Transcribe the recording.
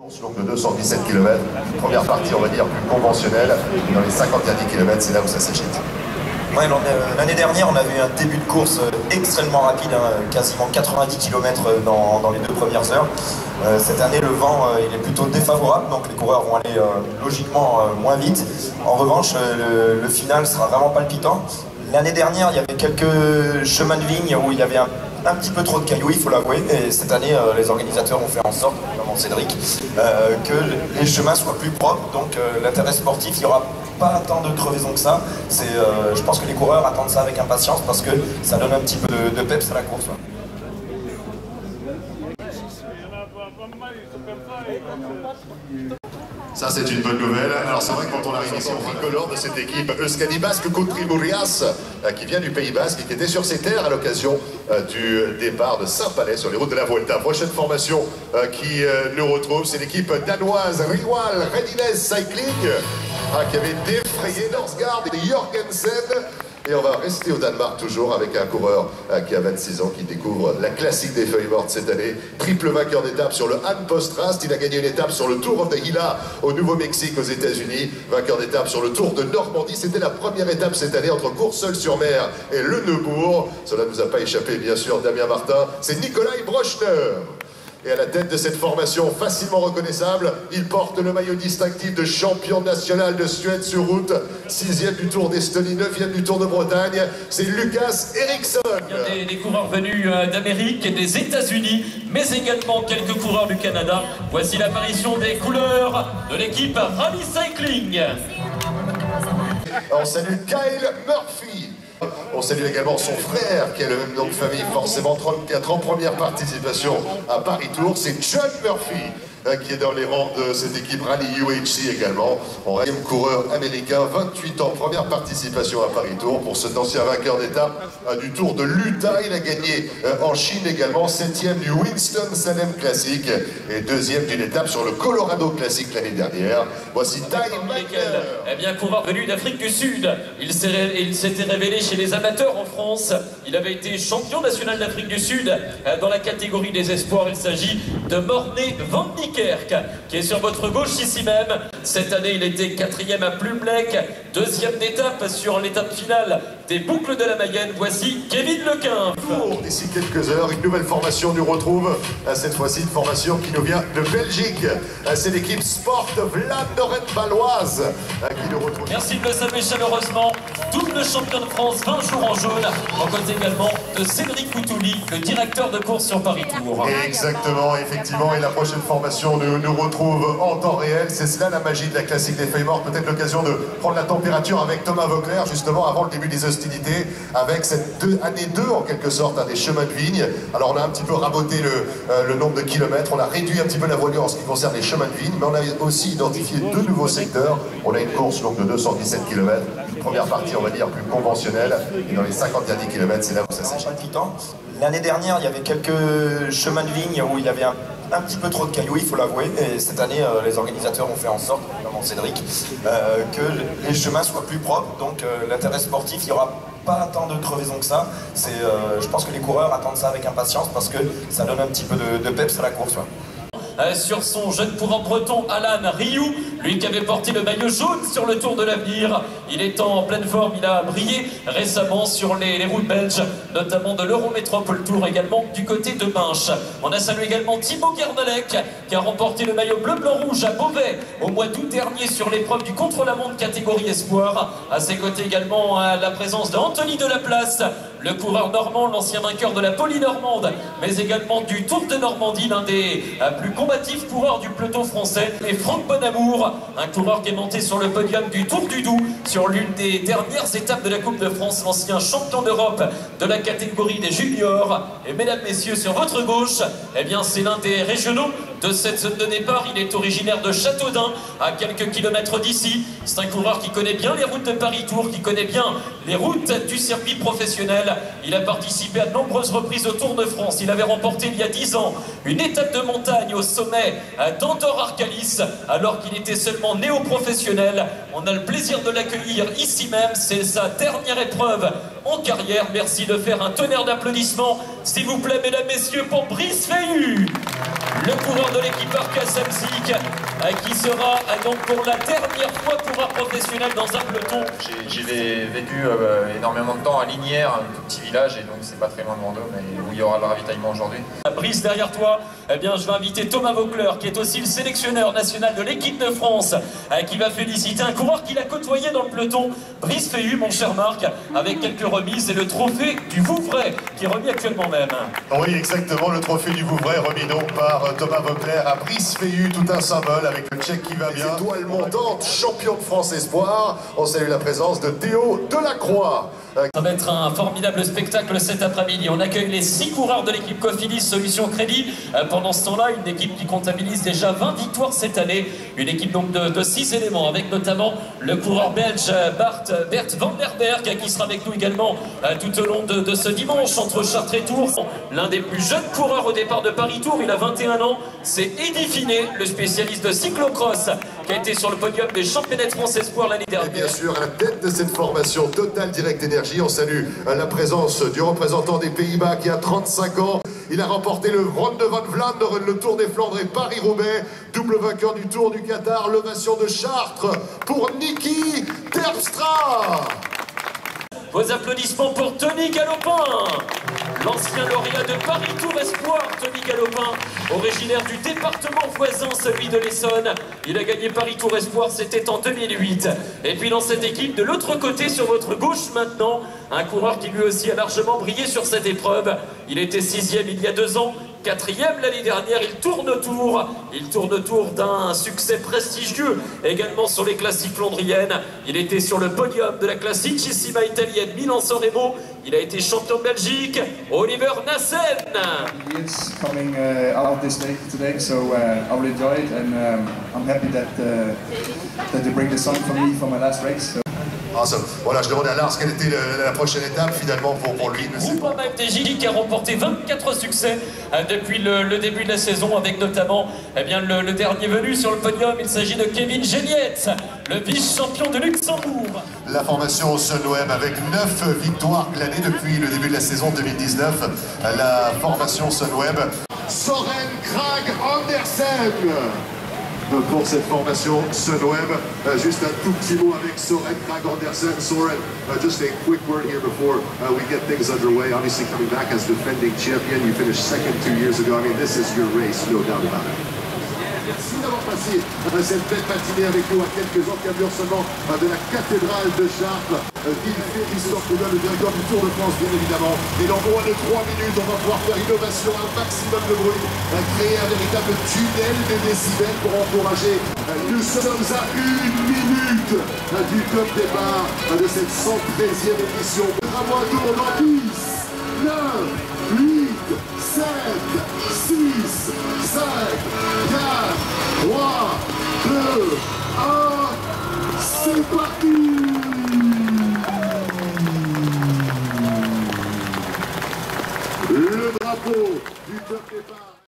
Course longue de 217 km, première partie on va dire plus conventionnelle, et dans les 50 derniers kilomètres c'est là où ça s'agite. Ouais, l'année dernière on avait eu un début de course extrêmement rapide, quasiment 90 km dans les 2 premières heures. Cette année le vent il est plutôt défavorable, donc les coureurs vont aller logiquement moins vite. En revanche le final sera vraiment palpitant. L'année dernière il y avait quelques chemins de vigne où il y avait un petit peu trop de cailloux, il faut l'avouer, et cette année les organisateurs ont fait en sorte, notamment Cédric, que les chemins soient plus propres, donc l'intérêt sportif, il n'y aura pas tant de crevaisons que ça. Je pense que les coureurs attendent ça avec impatience parce que ça donne un petit peu de peps à la course. Ça c'est une bonne nouvelle. Alors c'est vrai que quand on arrive ici au tricolore de cette équipe Euskadi Basque Country Murias qui vient du Pays Basque et qui était sur ses terres à l'occasion du départ de Saint-Palais sur les routes de la Vuelta. Prochaine formation qui nous retrouve, c'est l'équipe danoise Riwal Readiness Cycling qui avait défrayé Norsgaard et Jorgensen. Et on va rester au Danemark toujours avec un coureur qui a 26 ans, qui découvre la classique des feuilles mortes cette année. Triple vainqueur d'étape sur le Han Post-Rast. Il a gagné une étape sur le Tour of the Gila au Nouveau-Mexique aux États-Unis. Vainqueur d'étape sur le Tour de Normandie. C'était la première étape cette année entre Courseulles-sur-Mer et Le Neubourg. Cela ne nous a pas échappé, bien sûr, Damien Martin. C'est Nikolai Brochner. Et à la tête de cette formation facilement reconnaissable, il porte le maillot distinctif de champion national de Suède sur route, 6e du Tour d'Estonie, 9e du Tour de Bretagne, c'est Lucas Eriksson. Il y a des coureurs venus d'Amérique et des États-Unis, mais également quelques coureurs du Canada. Voici l'apparition des couleurs de l'équipe Rally Cycling. On salue Kyle Murphy. On salue également son frère qui a le même nom de famille, forcément 34 ans, première participation à Paris-Tours, c'est John Murphy qui est dans les rangs de cette équipe Rally UHC également. On reste coureur américain, 28 ans, première participation à Paris-Tours pour cet ancien vainqueur d'étape du Tour de l'Utah. Il a gagné en Chine également, 7e du Winston-Salem Classic et 2e d'une étape sur le Colorado Classic l'année dernière. Voici Ty Michael. Eh bien, coureur venu d'Afrique du Sud. Il s'était révélé chez les amateurs en France. Il avait été champion national d'Afrique du Sud dans la catégorie des espoirs. Il s'agit de Morné Van Niekerk, qui est sur votre gauche ici même. Cette année, il était 4e à Plumlec, 2e d'étape sur l'étape finale des boucles de la Mayenne. Voici Kevin Lequin. D'ici quelques heures, une nouvelle formation nous retrouve. Cette fois-ci, une formation qui nous vient de Belgique. C'est l'équipe Sport Vlaanderen-Valoise qui nous retrouve. Merci de le saluer chaleureusement. Double champion de France, 20 jours en jaune. En côté également de Cédric Coutouli, le directeur de course sur Paris-Tours. Exactement, effectivement. Et la prochaine formation nous retrouve en temps réel. C'est cela la magie de la classique des feuilles mortes. Peut-être l'occasion de prendre la température avec Thomas Vauclair, justement avant le début des hostilités, avec cette année 2 en quelque sorte, des chemins de vigne. Alors on a un petit peu raboté le nombre de kilomètres, on a réduit un petit peu la voilure en ce qui concerne les chemins de vigne, mais on a aussi identifié 2 nouveaux secteurs. On a une course longue de 217 km, une première partie on va dire plus conventionnelle, et dans les 50 derniers kilomètres c'est là où ça s'agit. L'année dernière il y avait quelques chemins de vigne où il y avait un petit peu trop de cailloux, il faut l'avouer, et cette année les organisateurs ont fait en sorte, notamment Cédric, que les chemins soient plus propres, donc l'intérêt sportif, il n'y aura pas tant de crevaisons que ça. Je pense que les coureurs attendent ça avec impatience parce que ça donne un petit peu de peps à la course. Sur son jeune coureur breton Alan Rioux, lui qui avait porté le maillot jaune sur le Tour de l'Avenir. Il est en pleine forme, il a brillé récemment sur les routes belges, notamment de l'Eurométropole Tour, également du côté de Binche. On a salué également Thibaut Guernalec qui a remporté le maillot bleu-blanc-rouge à Beauvais au mois d'août dernier sur l'épreuve du contre-la-montre catégorie espoir. À ses côtés également la présence d'Anthony Delaplace, le coureur normand, l'ancien vainqueur de la Poly-Normande, mais également du Tour de Normandie, l'un des plus combatifs coureurs du peloton français, et Franck Bonamour, un coureur qui est monté sur le podium du Tour du Doubs sur l'une des dernières étapes de la Coupe de France, l'ancien champion d'Europe de la catégorie des juniors. Et mesdames, messieurs, sur votre gauche, eh bien c'est l'un des régionaux de cette zone de départ. Il est originaire de Châteaudun, à quelques kilomètres d'ici. C'est un coureur qui connaît bien les routes de Paris-Tours, qui connaît bien les routes du circuit professionnel. Il a participé à de nombreuses reprises au Tour de France. Il avait remporté il y a 10 ans une étape de montagne au sommet d'Andorre-Arcalis, alors qu'il était seulement néo-professionnel. On a le plaisir de l'accueillir ici même. C'est sa dernière épreuve en carrière. Merci de faire un tonnerre d'applaudissements, s'il vous plaît, mesdames, messieurs, pour Brice Feillu. le coureur de l'équipe Arca Samsic, qui sera donc pour la dernière fois coureur professionnel dans un peloton. J'ai vécu énormément de temps à Lignières, un tout petit village, et donc c'est pas très loin de Vendôme, et où il y aura le ravitaillement aujourd'hui. Brice, derrière toi, eh bien, je vais inviter Thomas Vaucleur, qui est aussi le sélectionneur national de l'équipe de France, qui va féliciter un coureur qu'il a côtoyé dans le peloton, Brice Fehu, mon cher Marc, avec quelques remises et le trophée du Vouvray, qui est remis actuellement même. Oui, exactement, le trophée du Vouvray remis donc par Thomas Vaucleur à Brice Fehu, tout un symbole avec le Tchèque qui va bien. Les étoiles montantes, champion de France Espoir. On salue la présence de Théo Delacroix. Ça va être un formidable spectacle cet après-midi. On accueille les 6 coureurs de l'équipe Cofidis Solutions Crédit. Pendant ce temps-là, une équipe qui comptabilise déjà 20 victoires cette année. Une équipe donc de 6 éléments, avec notamment le coureur belge Bert van der Berg, qui sera avec nous également tout au long de ce dimanche entre Chartres et Tours. L'un des plus jeunes coureurs au départ de Paris-Tours, il a 21 ans. C'est Eddy Finet, le spécialiste de cyclocross, qui a été sur le podium des championnats de France Espoir l'année dernière. Et bien sûr, à la tête de cette formation Total Direct Énergie, on salue la présence du représentant des Pays-Bas qui a 35 ans. Il a remporté le Ronde van Vlaanderen, le Tour des Flandres et Paris-Roubaix. Double vainqueur du Tour du Qatar, l'ovation de Chartres pour Niki Terpstra. Vos applaudissements pour Tony Galopin, l'ancien lauréat de Paris-Tours Espoir. Tony Galopin, originaire du département voisin, celui de l'Essonne. Il a gagné Paris-Tours Espoir, c'était en 2008. Et puis dans cette équipe, de l'autre côté, sur votre gauche maintenant, un coureur qui lui aussi a largement brillé sur cette épreuve. Il était 6e il y a 2 ans. 4e l'année dernière, il tourne autour d'un succès prestigieux également sur les classiques flandriennes. Il était sur le podium de la Classicissima italienne Milan-San Remo. Il a été champion de Belgique. Oliver Nassen. He is coming out this day today, so I will enjoy it, and I'm happy that they bring the sun for me for my last race. So. Awesome. Voilà, je demandais à Lars quelle était la prochaine étape finalement pour lui. Groupama FDJ qui a remporté 24 succès depuis le début de la saison, avec notamment le dernier venu sur le podium. Il s'agit de Kevin Géliette, le vice-champion de Luxembourg. La formation Sunweb avec 9 victoires glanées depuis le début de la saison 2019. La formation Sunweb. Soren Kragh Andersen. Pour cette formation Sunweb, juste un tout petit mot avec Soren Kragh Andersen. Soren, just a quick word here before we get things underway. Obviously coming back as defending champion, you finished second 2 years ago. I mean, this is your race, no doubt about it. Merci d'avoir passé cette belle matinée avec nous à quelques encablures seulement de la cathédrale de Chartres. Ville férissante, le directeur du Tour de France, bien évidemment. Et dans moins de 3 minutes, on va pouvoir faire innovation, un maximum de bruit, créer un véritable tunnel de décibels pour encourager. Nous sommes à 1 minute du top départ de cette 113e édition. Bravo à tour dans 10, 9, 8, 7, 6, 5, 4, 3, 2, 1, c'est parti! Le drapeau du top départ.